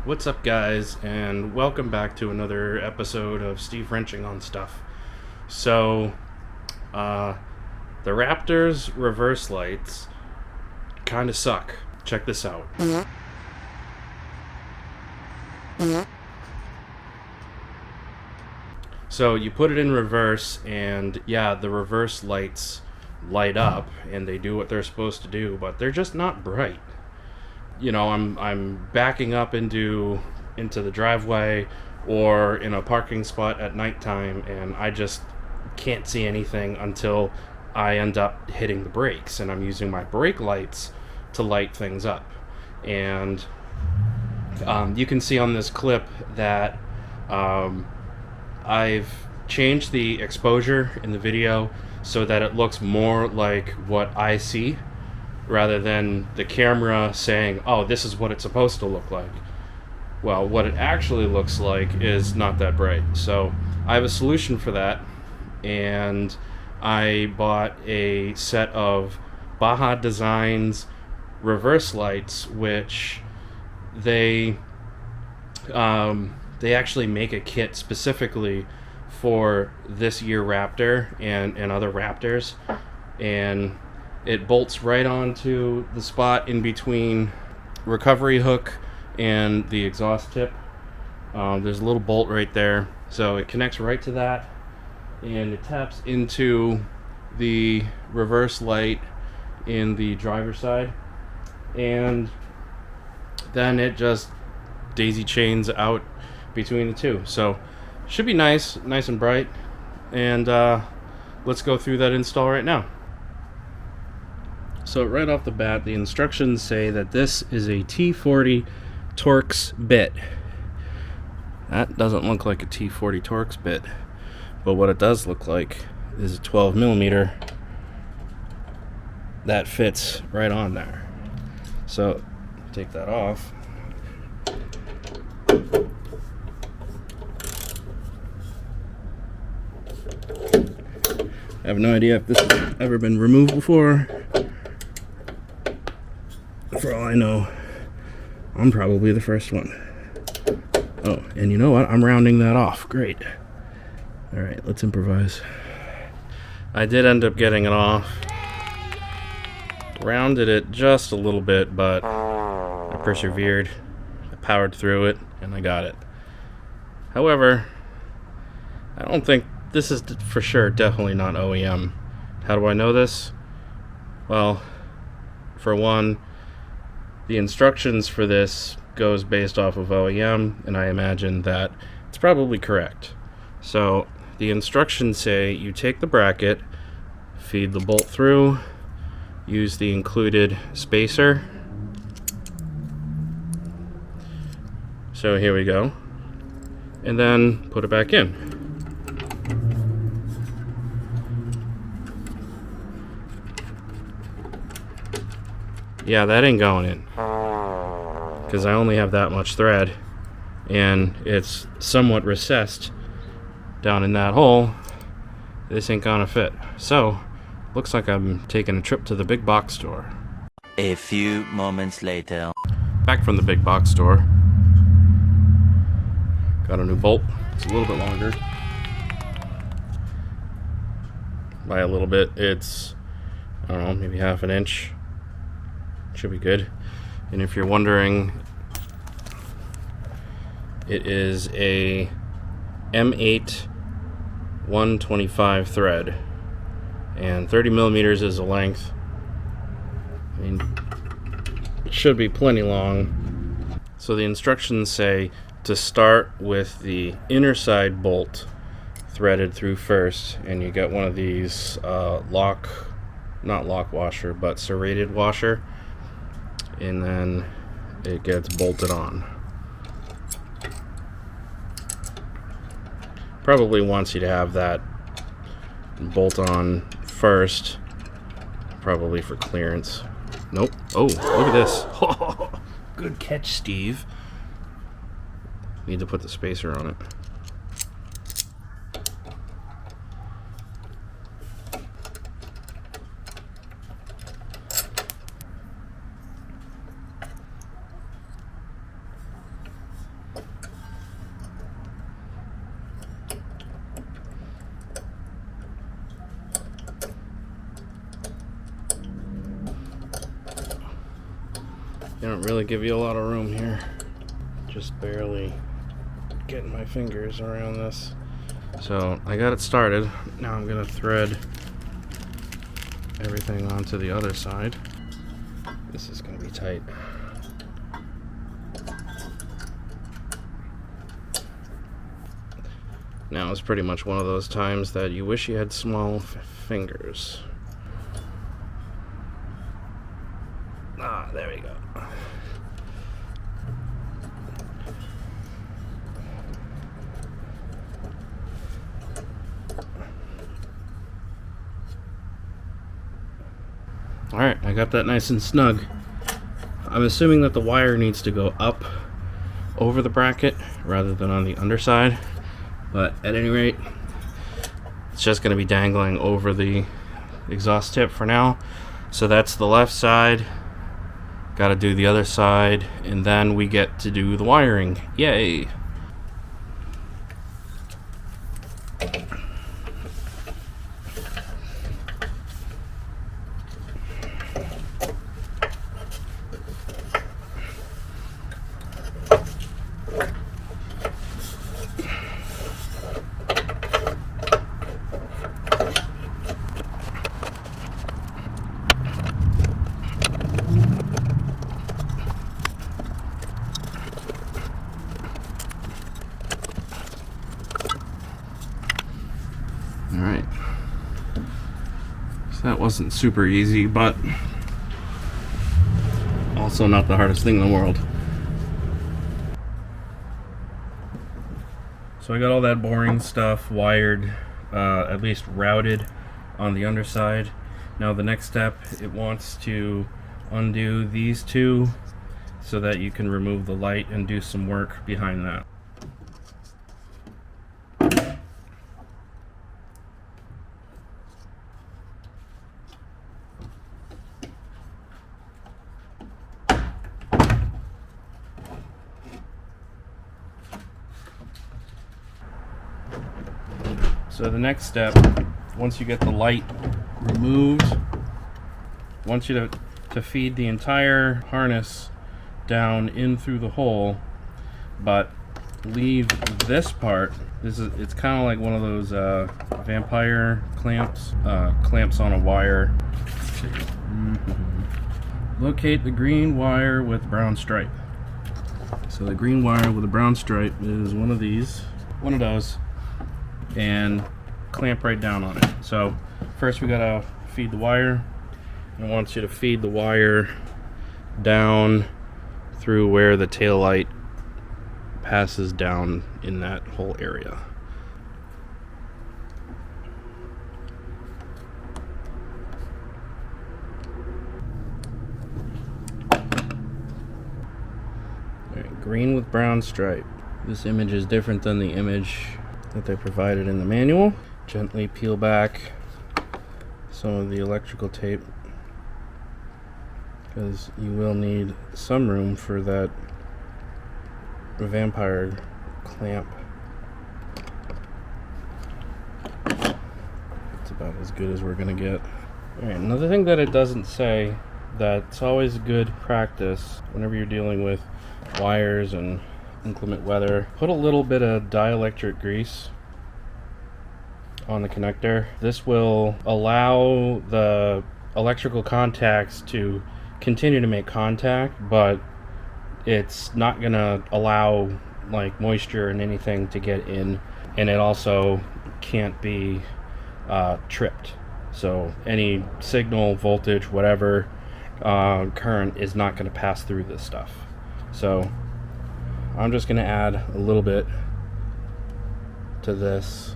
What's up, guys, and welcome back to another episode of Steve Wrenching on Stuff. So, the Raptor's reverse lights kind of suck. Check this out. So you put it in reverse, and yeah, the reverse lights light up, and they do what they're supposed to do, but they're just not bright. You know, I'm backing up into the driveway or in a parking spot at nighttime, and I just can't see anything until I end up hitting the brakes, and I'm using my brake lights to light things up. And you can see on this clip that I've changed the exposure in the video so that it looks more like what I see, rather than the camera saying, oh, this is what it's supposed to look like. Well, what it actually looks like is not that bright. So I have a solution for that, and I bought a set of Baja Designs reverse lights, which they actually make a kit specifically for this year Raptor and other Raptors, and it bolts right onto the spot in between recovery hook and the exhaust tip. There's a little bolt right there, so it connects right to that, and it taps into the reverse light in the driver's side, and then it just daisy chains out between the two. So should be nice and bright, and let's go through that install right now. So right off the bat, the instructions say that this is a T40 Torx bit. That doesn't look like a T40 Torx bit, but what it does look like is a 12 millimeter that fits right on there. So take that off. I have no idea if this has ever been removed before. For all I know, I'm probably the first one. Oh, and you know what? I'm rounding that off. Great. Alright, let's improvise. I did end up getting it off. Rounded it just a little bit, but I persevered. I powered through it, and I got it. However, I don't think this is for sure definitely not OEM. How do I know this? Well, for one, the instructions for this goes based off of OEM, and I imagine that it's probably correct. So the instructions say you take the bracket, feed the bolt through, use the included spacer. So here we go. And then put it back in. Yeah, that ain't going in, because I only have that much thread, and it's somewhat recessed down in that hole. This ain't gonna fit. So, looks like I'm taking a trip to the big box store. A few moments later. Back from the big box store. Got a new bolt. It's a little bit longer. By a little bit, it's, I don't know, maybe half an inch. Should be good. And if you're wondering, it is a M8 125 thread, and 30 millimeters is the length. I mean, it should be plenty long. So the instructions say to start with the inner side bolt threaded through first, and you get one of these not lock washer, but serrated washer, and then it gets bolted on. Probably wants you to have that bolt on first, probably for clearance. Nope. Oh, look at this. Good catch, Steve. Need to put the spacer on it. don't really give you a lot of room here. Just barely getting my fingers around this. So I got it started. Now I'm gonna thread everything onto the other side. This is gonna be tight. Now it's pretty much one of those times that you wish you had small fingers. Ah, there we go. Alright, I got that nice and snug. I'm assuming that the wire needs to go up over the bracket rather than on the underside, but at any rate, it's just going to be dangling over the exhaust tip for now. So that's the left side. Got to do the other side, and then we get to do the wiring. Yay! Alright, so that wasn't super easy, but also not the hardest thing in the world. So I got all that boring stuff wired, at least routed on the underside. Now the next step, it wants to undo these two so that you can remove the light and do some work behind that. So the next step, once you get the light removed, I want you to feed the entire harness down in through the hole, but leave this part. It's kind of like one of those vampire clamps, clamps on a wire. Locate the green wire with brown stripe. So the green wire with a brown stripe is one of those, and clamp right down on it. So first we gotta feed the wire. I want you to feed the wire down through where the tail light passes down in that whole area. Alright, green with brown stripe. This image is different than the image that they provided in the manual. Gently peel back some of the electrical tape, because you will need some room for that vampire clamp. It's about as good as we're gonna get. Alright, another thing that it doesn't say that's always good practice whenever you're dealing with wires and inclement weather, put a little bit of dielectric grease on the connector. This will allow the electrical contacts to continue to make contact, but it's not gonna allow like moisture and anything to get in, and it also can't be tripped. So any signal, voltage, whatever, current is not going to pass through this stuff. So I'm just going to add a little bit to this.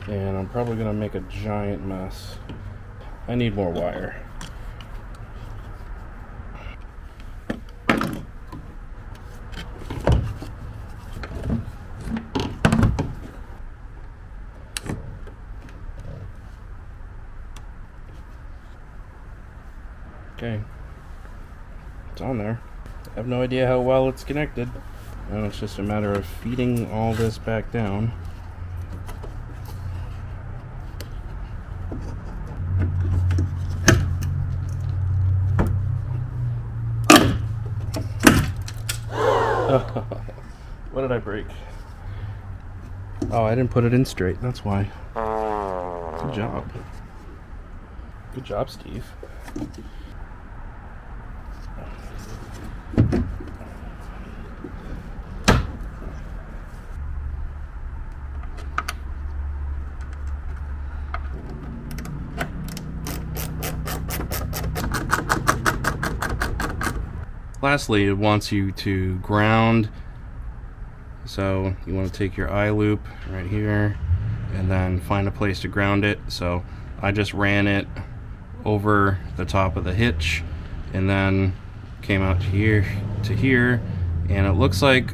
And I'm probably going to make a giant mess. I need more wire. Okay, it's on there. I have no idea how well it's connected. Now it's just a matter of feeding all this back down. did I break? Oh, I didn't put it in straight. That's why. Good job. Good job, Steve. Lastly, it wants you to ground. So you want to take your eye loop right here and then find a place to ground it. So I just ran it over the top of the hitch and then came out to here, and it looks like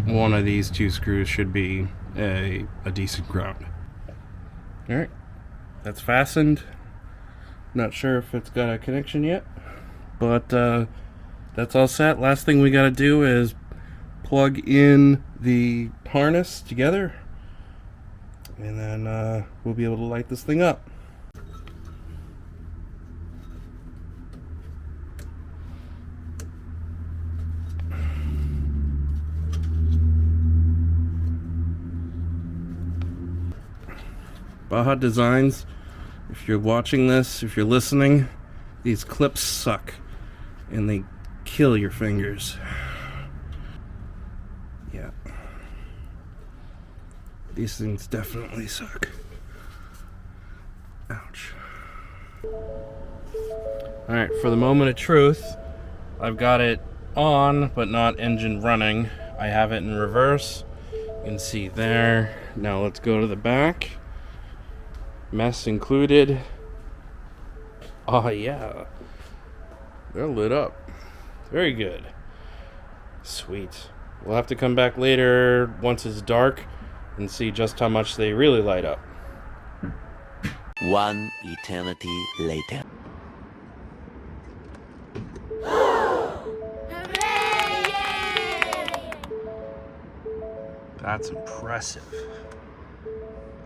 one of these two screws should be a decent ground. Alright, that's fastened. Not sure if it's got a connection yet, but that's all set. Last thing we got to do is plug in the harness together, and then we'll be able to light this thing up. Baja Designs, if you're watching this, if you're listening, these clips suck and they kill your fingers. Yeah. These things definitely suck. Ouch. Alright, for the moment of truth, I've got it on, but not engine running. I have it in reverse. You can see there. Now let's go to the back. Mess included. Oh yeah. They're lit up. Very good. Sweet. We'll have to come back later once it's dark and see just how much they really light up. One eternity later. That's impressive.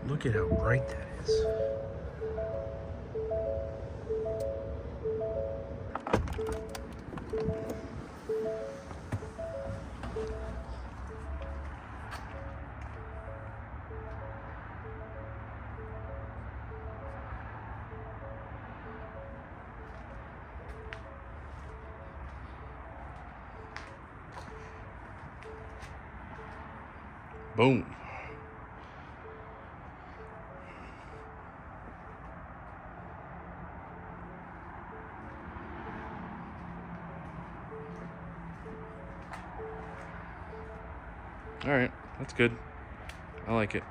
Look at how bright that is. Boom. All right, that's good. I like it.